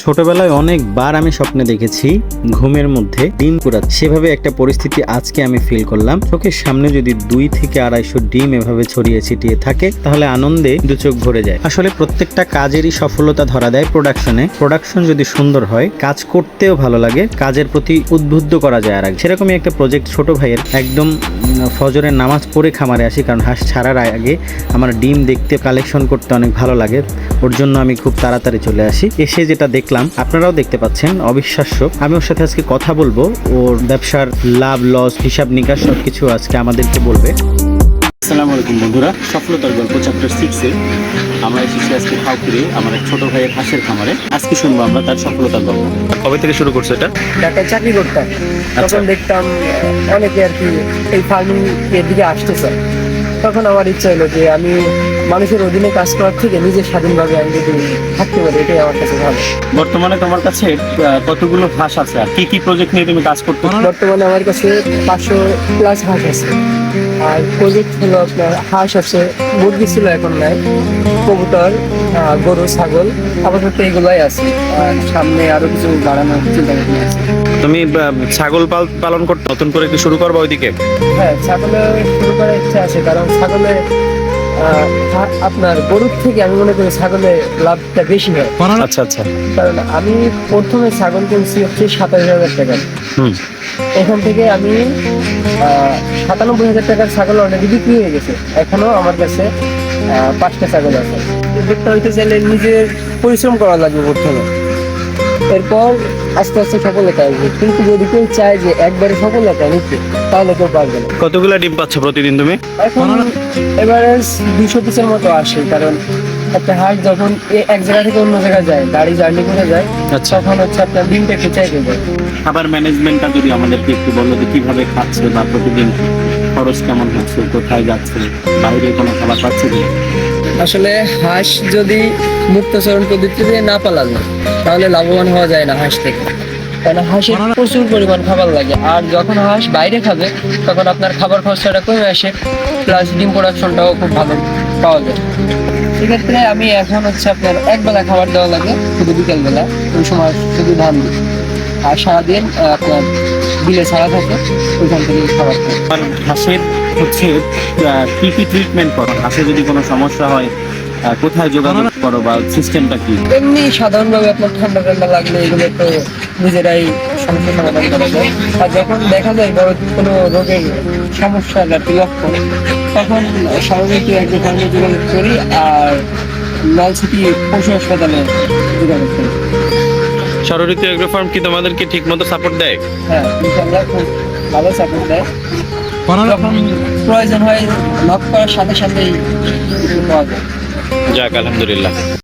ছোটবেলায় অনেকবার আমি স্বপ্নে দেখেছি ঘুমের মধ্যে ডিম কুড়াচ্ছে, সেভাবে একটা পরিস্থিতি আজকে আমি ফিল করলাম। চোখের সামনে যদি 2 থেকে 250 ডিম এভাবে ছড়িয়ে ছিটিয়ে থাকে তাহলে আনন্দে দু চোখ ভরে যায়। আসলে প্রত্যেকটা কাজেরই সফলতা ধরা দেয় প্রোডাকশনে। প্রোডাকশন যদি সুন্দর হয়, কাজ করতেও ভালো লাগে, কাজের প্রতি উদ্বুদ্ধ করা যায়। আর সেরকমই একটা প্রজেক্ট ছোট ভাইয়ের। একদম ফজরের নামাজ পড়ে খামারে আসি, কারণ হাঁস ছাড়ার আগে আমার ডিম দেখতে, কালেকশন করতে অনেক ভালো লাগে। ওর জন্য আমি খুব তাড়াতাড়ি চলে আসি। এসে যেটা দেখলাম আপনারাও দেখতে পাচ্ছেন, অবিশ্বাস্য। আমি ওর সাথে আজকে কথা বলবো, ওর ব্যবসার লাভ লস, হিসাব নিকাশ সবকিছু আজকে আমাদেরকে বলবে। আসসালামু আলাইকুম বন্ধুরা, সফলতার গল্প চ্যাপ্টার 6-এ আমরা এসেছি আজকে খাওয়াপুরে আমার এক ছোট ভাইয়ের হাঁসের খামারে। আজকে শুনবো আমরা তার সফলতার গল্প। কবে থেকে শুরু করছো এটা? ঢাকায় চাকরি করতাম, তখন দেখতাম অনেকে আর কি এই ফার্মিং এর দিকে আসতেছে। তখন আমার ইচ্ছা হলো যে আমি মানুষের অধীনে কাজ করার থেকে নিজের স্বাধীনভাবে আমি যদি থাকতে পারি, এটাই আমার কাছে ভালো। বর্তমানে তোমার কাছে কতগুলো হাঁস আছে আর কি কি প্রজেক্ট নিয়ে তুমি কাজ করতে? বর্তমানে আমার কাছে 500+ হাঁস আছে। আর প্রজেক্ট হলো আপনার হাঁস আছে, মুরগি ছিল এখন নাই, কবুতর, গরু, ছাগল আপাতত এগুলাই আছে। আর সামনে আরো কিছু বাড়ানোর চিন্তা ভাবনা আছে। তুমি ছাগল পালন করতে নতুন করে কি শুরু করবা ওইদিকে? হ্যাঁ, ছাগলে শুরু করার ইচ্ছা আছে, কারণ ছাগলে আপনার গরুর থেকে আমি মনে করি ছাগলে লাভটা বেশি হয়। আচ্ছা আচ্ছা। কারণ আমি প্রথমে ছাগল কিনছি হচ্ছে 27,000 টাকা। এখান থেকে আমি 97,000 টাকার ছাগল অলরেডি বিক্রি হয়ে গেছে। এখনো আমার কাছে 5টা ছাগল আছে। দেখতে হইতে চাইলে নিজের পরিশ্রম করা লাগবে প্রথমে, এরপর আস্তে আস্তে সফলতা আসবে। কিন্তু যদি কেউ চায় যে একবারে সফলতা নিতে, তাহলে কেউ পারবে না। কতগুলো ডিম পাচ্ছ প্রতিদিন তুমি? এখন এভারেজ 200 পিসের মতো আসে, কারণ একটা হাঁস যখন এক জায়গা থেকে অন্য জায়গায় যায়, গাড়ি জার্নি করে যায়, তখন হচ্ছে আপনার ডিমটা একটু চাইতে যায়। খাবার ম্যানেজমেন্টটা যদি আমাদেরকে একটু বলো যে কিভাবে খাচ্ছে বা প্রতিদিন খরচ কেমন হচ্ছে, কোথায় যাচ্ছে, বাইরে কোনো খাবার পাচ্ছে কি? আসলে হাঁস যদি মুক্তচরণ পদ্ধতিতে না পালানো, তাহলে লাভবান হওয়া যায় না হাঁস থেকে। কারণ হাঁসের প্রচুর পরিমাণ খাবার লাগে। আর যখন হাঁস বাইরে খাবে, তখন আপনার খাবার খরচাটা কমে আসে, প্লাস ডিম প্রোডাকশনটাও খুব ভালো পাওয়া যায়। সেক্ষেত্রে আমি এখন হচ্ছে আপনার একবেলা খাবার দেওয়া লাগে, শুধু বিকেলবেলা। ওই সময় শুধু ধান দিই, আর সারাদিন আপনার বিলে ছাড়া থাকে, ওইখান থেকে খাবার খাই। আর হাঁসের হচ্ছে কি কি ট্রিটমেন্ট করো? হাঁসের যদি কোনো সমস্যা হয় কোথায় যোগাযোগ করো বা সিস্টেমটা কি? এমনি সাধারণভাবে আপনার ঠান্ডা লাগলে এগুলো তো নিজেরাই সমস্যা সমাধান করা যায়। আর যখন দেখা যায় বড় কোনো রোগের সমস্যা বা লক্ষণ, তখন সর্বপ্রথম একটা ফার্মে যোগাযোগ করি, আর নলছিটি পশু হাসপাতালে যোগাযোগ করি। ষড়ঋতু এগ্রো ফার্ম কি তোমাদেরকে ঠিক মতো সাপোর্ট দেয়? হ্যাঁ, ইনশাআল্লাহ খুব ভালো সাপোর্ট দেয়। যখন প্রয়োজন হয় নক করার সাথে সাথেই পাওয়া যায়। যাক, আলহামদুলিল্লাহ।